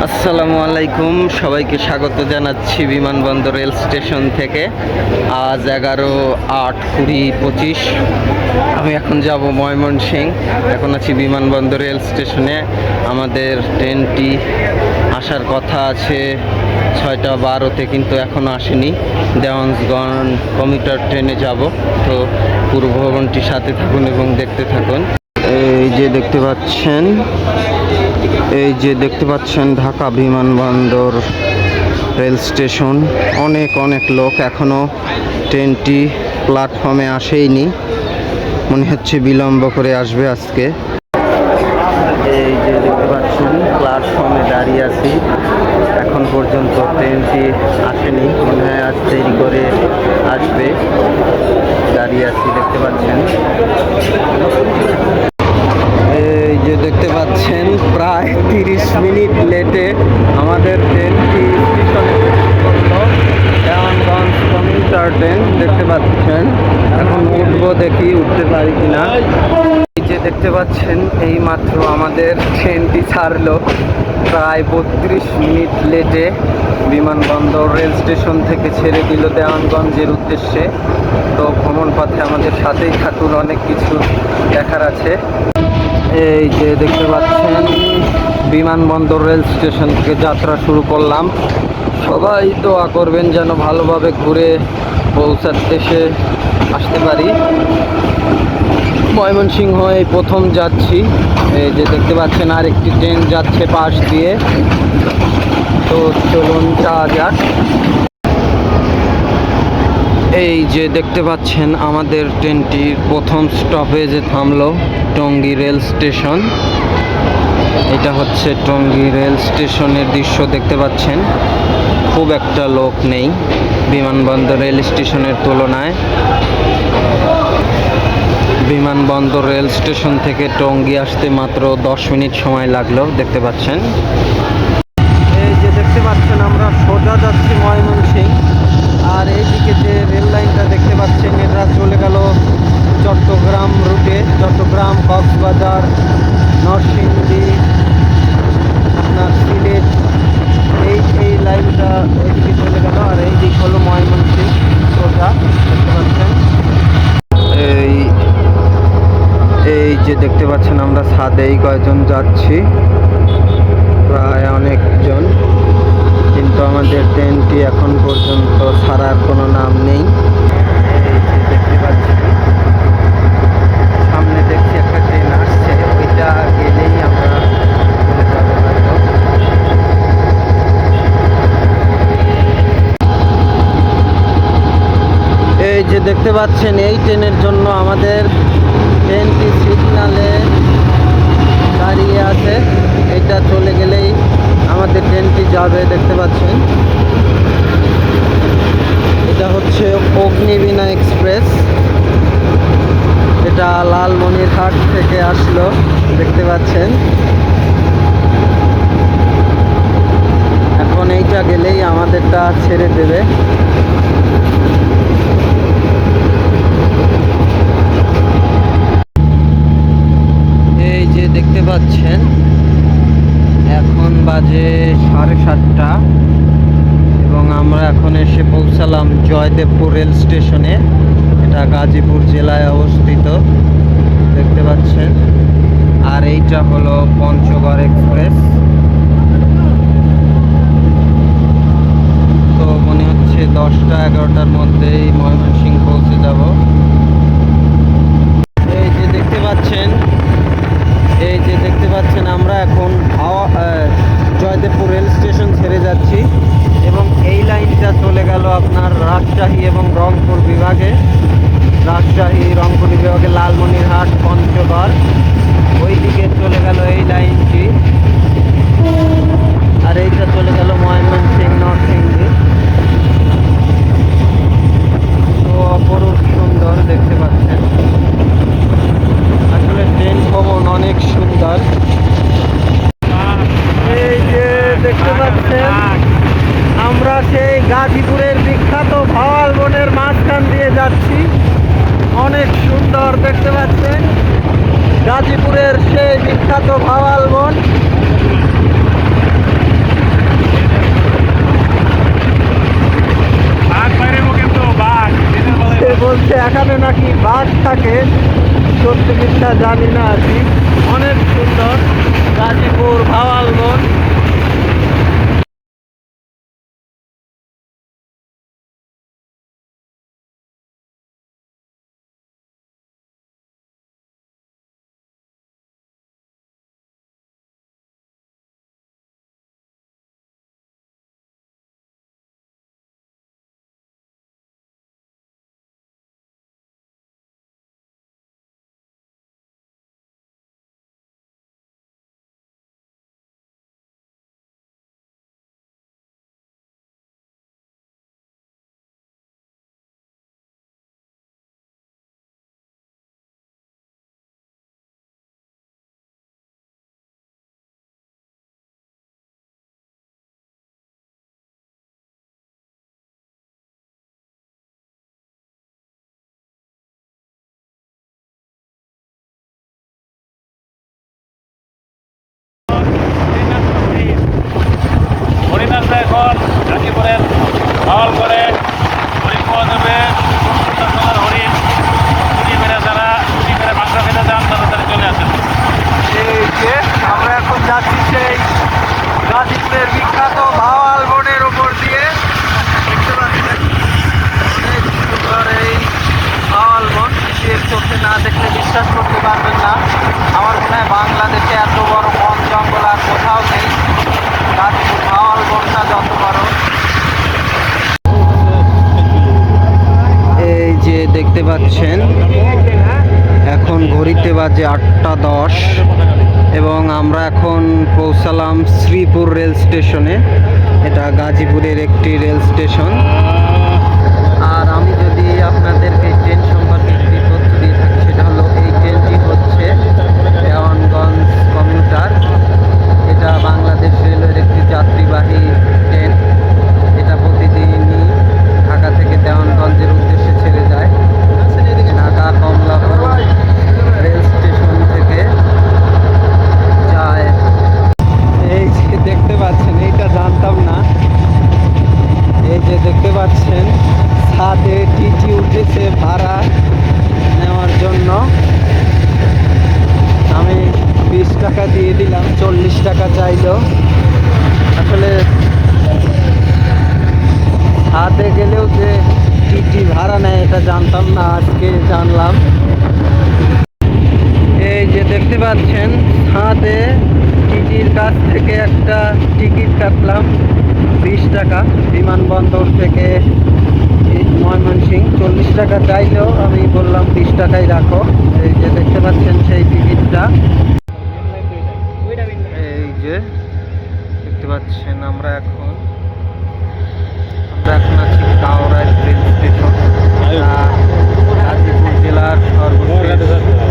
আসসালামু আলাইকুম, সবাইকে স্বাগত জানাচ্ছি বিমানবন্দর রেল স্টেশন থেকে। আজ 11/8/2025। আমি এখন যাব ময়মনসিংহ। এখন আছি বিমানবন্দর রেল স্টেশনে। আমাদের ট্রেনটি আসার কথা আছে 6টা 12-তে, কিন্তু এখনও আসেনি। দেওয়ানগঞ্জ কমিউটার ট্রেনে যাব। তো পুরো ভ্রমণটির সাথে থাকুন এবং দেখতে থাকুন। এই যে দেখতে পাচ্ছেন ঢাকা বিমানবন্দর রেল স্টেশন। অনেক লোক, এখনো ট্রেনটি প্ল্যাটফর্মে আসেইনি, মনে হচ্ছে বিলম্ব করে আসবে আজকে। এই যে দেখতে পাচ্ছেন প্ল্যাটফর্মে দাঁড়িয়ে আছি, এখন পর্যন্ত ট্রেনটি আসেনি, মনে হয় আজ দেরি করে আসবে। দাঁড়িয়ে আছি, দেখতে পাচ্ছেন। এই যে দেখতে পাচ্ছেন প্রায় 30 মিনিট লেটে আমাদের ট্রেনটি স্টেশনে করলো। দেওয়ানগঞ্জ কমিউটার ট্রেন দেখতে পাচ্ছেন। এখন উঠবো, দেখি উঠতে পারি কিনা। এই যে দেখতে পাচ্ছেন এই মাত্র আমাদের ট্রেনটি ছাড়লো প্রায় 32 মিনিট লেটে। বিমানবন্দর রেল স্টেশন থেকে ছেড়ে দিল দেওয়ানগঞ্জের উদ্দেশ্যে। তো ভ্রমণ পথে আমাদের সাথেই থাকুন, অনেক কিছু দেখার আছে। এই যে দেখতে পাচ্ছেন বিমানবন্দর রেল স্টেশন থেকে যাত্রা শুরু করলাম। সবাই দোয়া করবেন যেন ভালোভাবে ঘুরে দেশে আসতে পারি। ময়মনসিংহ এই প্রথম যাচ্ছি। এই যে দেখতে পাচ্ছেন আরেকটি ট্রেন যাচ্ছে পাশ দিয়ে। তো চলুন যাওয়া যাক। এই যে দেখতে পাচ্ছেন আমাদের ট্রেনটির প্রথম স্টপেজে থামলো টঙ্গী রেল স্টেশন। এটা হচ্ছে টঙ্গী রেল স্টেশনের দৃশ্য দেখতে পাচ্ছেন। খুব একটা লোক নেই বিমানবন্দর রেল স্টেশনের তুলনায়। বিমানবন্দর রেল স্টেশন থেকে টঙ্গী আসতে মাত্র 10 মিনিট সময় লাগলো, দেখতে পাচ্ছেন। এই যে দেখতে পাচ্ছেন আমরা সোজা যাচ্ছি ময়মনসিংহ। আর এইদিকে যে রেল লাইনটা দেখতে পাচ্ছেন, এটা চলে গেল চট্টগ্রাম রুটে। চট্টগ্রাম, কক্সবাজার, নরসিংদী, আপনার সিলেট, এই লাইনটা এইদিকে চলে গেল। আর এই দিক হলো ময়মনসিংহ সোজা, দেখতে পাচ্ছেন। এই যে দেখতে পাচ্ছেন আমরা ছাদেই কয়জন যাচ্ছি, প্রায় অনেকজন, কিন্তু আমাদের ট্রেনটি এখন পর্যন্ত ছাড়ার কোনো নাম নেই। এই যে দেখতে পাচ্ছি সামনে দেখছি একটা ট্রেন আসছে, ওইটা গেলেই আমরা চলে যাবো হয়তো। এই যে দেখতে পাচ্ছেন এই ট্রেনের জন্য আমাদের ট্রেনটি সিগনালে দাঁড়িয়ে আছে। এটা চলে গেলেই আমাদের ট্রেনটি যাবে, দেখতে পাচ্ছেন। এটা হচ্ছে অগ্নিবীণা এক্সপ্রেস। এটা লালমনিরহাট থেকে আসলো, দেখতে পাচ্ছেন। এখন এইটা গেলেই আমাদেরটা ছেড়ে দেবে। এই যে দেখতে পাচ্ছেন এখন বাজে 7:30 এবং আমরা এখন এসে পৌঁছালাম জয়দেবপুর রেল স্টেশনে। এটা গাজীপুর জেলায় অবস্থিত, দেখতে পাচ্ছেন। আর এইটা হলো পঞ্চগড় এক্সপ্রেস। তো মনে হচ্ছে 10টা-11টার মধ্যেই ময়মনসিংহ পৌঁছে যাব। এই যে দেখতে পাচ্ছেন আমরা এখন জয়দেবপুর রেল স্টেশন ছেড়ে যাচ্ছি এবং এই লাইনটা চলে গেল আপনার রাজশাহী এবং রংপুর বিভাগে। রংপুর বিভাগে লালমনিরহাট, পঞ্চগড়, ওই দিকে চলে গেল এই লাইনটি। আর এইটা চলে গেল ময়মনসিংহ, নরসিংদী। তো অপরূপ সুন্দর, দেখতে পাচ্ছেন। আসলে ট্রেন ভ্রমণ অনেক সুন্দর। এই যে দেখতে পাচ্ছেন আমরা সেই গাজীপুরের বিখ্যাত ভাওয়াল বনের মাঝখান দিয়ে যাচ্ছি। অনেক সুন্দর, দেখতে পাচ্ছেন গাজীপুরের সেই বিখ্যাত ভাওয়াল বন। পাচ্ছেন এখন ঘড়িতে বাজে 8:10 এবং আমরা এখন পৌঁছালাম শ্রীপুর রেল স্টেশনে। এটা গাজীপুরের একটি রেল স্টেশন। আর আমি যদি আপনাদেরকে ট্রেন সম্পর্কে একটি তথ্য দিয়ে থাকি, সেটা হলো এই ট্রেনটি হচ্ছে দেওয়ানগঞ্জ কমিউটার। এটা বাংলাদেশ রেলওয়ের একটি যাত্রীবাহী ট্রেন। এটা প্রতিদিনই ঢাকা থেকে দেওয়ানগঞ্জের উদ্দেশ্যে ছেড়ে যায়। ঢাকা কমলাপুর রেল স্টেশন থেকে যায়। এই যে দেখতে পাচ্ছেন, এইটা জানতাম না। এই যে দেখতে পাচ্ছেন ছাদে টিটি উঠেছে ভাড়া নেওয়ার জন্য। আমি 20 টাকা দিয়ে দিলাম, 40 টাকা চাইলো। আসলে ছাদে গেলেও যে টিটি ভাড়া নেয় এটা জানতাম না, আজকে জানলাম। এই যে দেখতে পাচ্ছেন ছাদে টিটির কাছ থেকে একটা টিকিট কাটলাম 20 টাকা। বিমানবন্দর থেকে ময়মনসিংহ 40 টাকা চাইলেও আমি বললাম 20 টাকাই রাখো। এই যে দেখতে পাচ্ছেন সেই টিকিটটা। এই যে দেখতে পাচ্ছেন আমরা এখন আছি কাওড়ায় রেল স্টেশন। গাজীপুর জেলার সর্বশেষ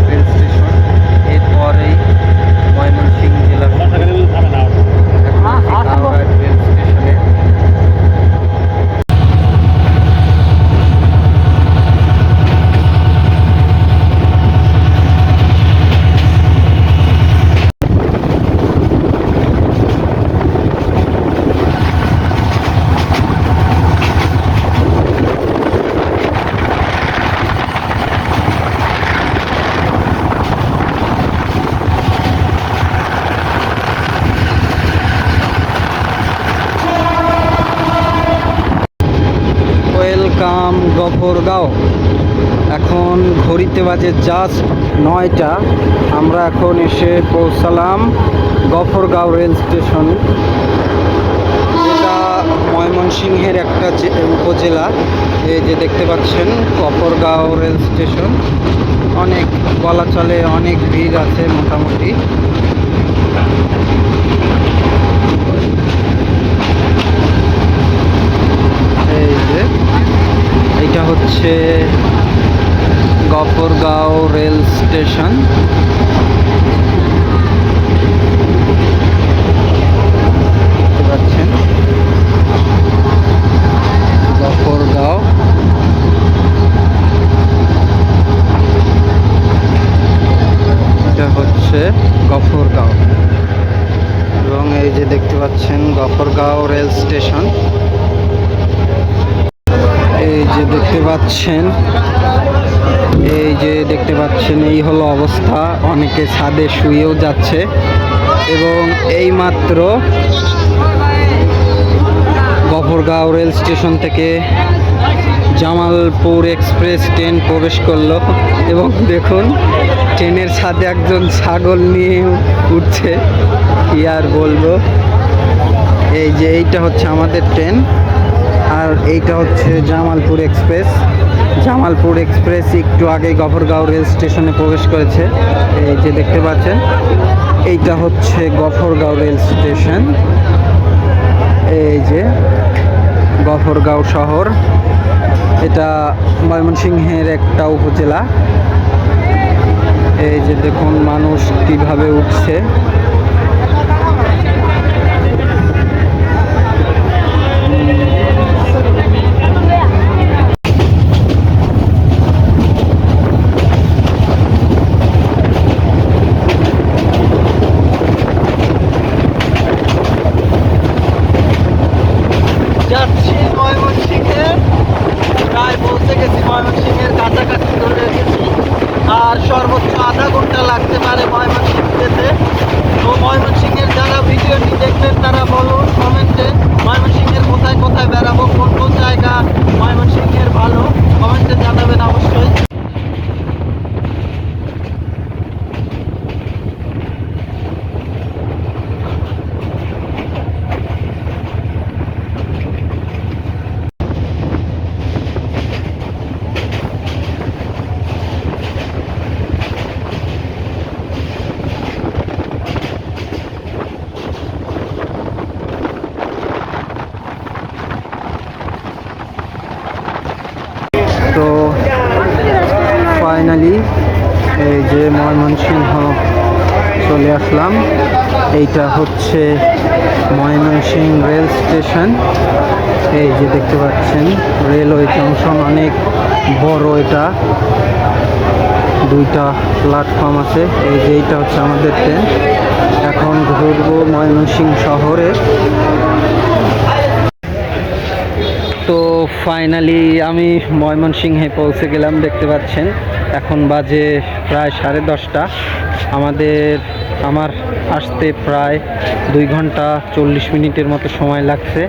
রেল স্টেশন। এরপরেই ময়মনসিংহ জেলার কাওড়ায় রেল স্টেশনে। ওয়েলকাম গফরগাঁও। এখন ঘড়িতে বাজে জাস্ট 9টা। আমরা এখন এসে পৌঁছালাম গফরগাঁও রেল স্টেশন। এটা ময়মনসিংহের একটা উপজেলা। এই যে দেখতে পাচ্ছেন গফরগাঁও রেল স্টেশন। অনেক বলা চলে অনেক ভিড় আছে মোটামুটি। এই যে এইটা হচ্ছে গফরগাঁও রেল স্টেশন। দেখতে পাচ্ছেন গফরগাঁও। এটা হচ্ছে গফরগাঁও এবং এই যে দেখতে পাচ্ছেন গফরগাঁও রেল স্টেশন। এই যে দেখতে পাচ্ছেন এই হলো অবস্থা। অনেকে ছাদে শুয়েও যাচ্ছে এবং এই মাত্র গফরগাঁও রেল স্টেশন থেকে জামালপুর এক্সপ্রেস ট্রেন প্রবেশ করলো এবং দেখুন ট্রেনের ছাদে একজন ছাগল নিয়ে উঠছে। কি আর বলবো। এই যে এইটা হচ্ছে আমাদের ট্রেন আর এইটা হচ্ছে জামালপুর এক্সপ্রেস। জামালপুর এক্সপ্রেস একটু আগে গফরগাঁও রেল স্টেশনে প্রবেশ করেছে। এই যে দেখতে পাচ্ছেন এইটা হচ্ছে গফরগাঁও রেল স্টেশন। এই যে গফরগাঁও শহর। এটা ময়মনসিংহের একটা উপজেলা। এই যে দেখুন মানুষ কিভাবে উঠছে। যাচ্ছি ময়মনসিংহে, প্রায় পৌঁছে গেছি ময়মনসিংহের কাছাকাছি চলে গেছি। আর সর্বোচ্চ আধা ঘন্টা লাগতে পারে ময়মনসিংহ যেতে। ময়মনসিংহ চলে আসলাম। এইটা হচ্ছে ময়মনসিংহ রেল স্টেশন। এই যে দেখতে পাচ্ছেন রেলওয়ে জংশন, অনেক বড় এটা, দুইটা প্ল্যাটফর্ম আছে। এই যে এইটা হচ্ছে আমাদের ট্রেন। এখন ঘুরবো ময়মনসিংহ শহরে। তো ফাইনালি আমি ময়মনসিংহে পৌঁছে গেলাম, দেখতে পাচ্ছেন এখন বাজে প্রায় 10:30। আমার আসতে প্রায় 2 ঘন্টা 40 মিনিটের মতো সময় লাগছে।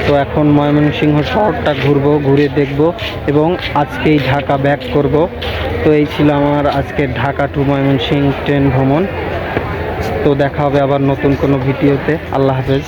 তো এখন ময়মনসিংহ শহরটা ঘুরবো, ঘুরে দেখব এবং আজকেই ঢাকা ব্যাক করব। তো এই ছিল আমার আজকের ঢাকা টু ময়মনসিংহ ট্রেন ভ্রমণ। তো দেখা হবে আবার নতুন কোনো ভিডিওতে। আল্লাহ হাফেজ।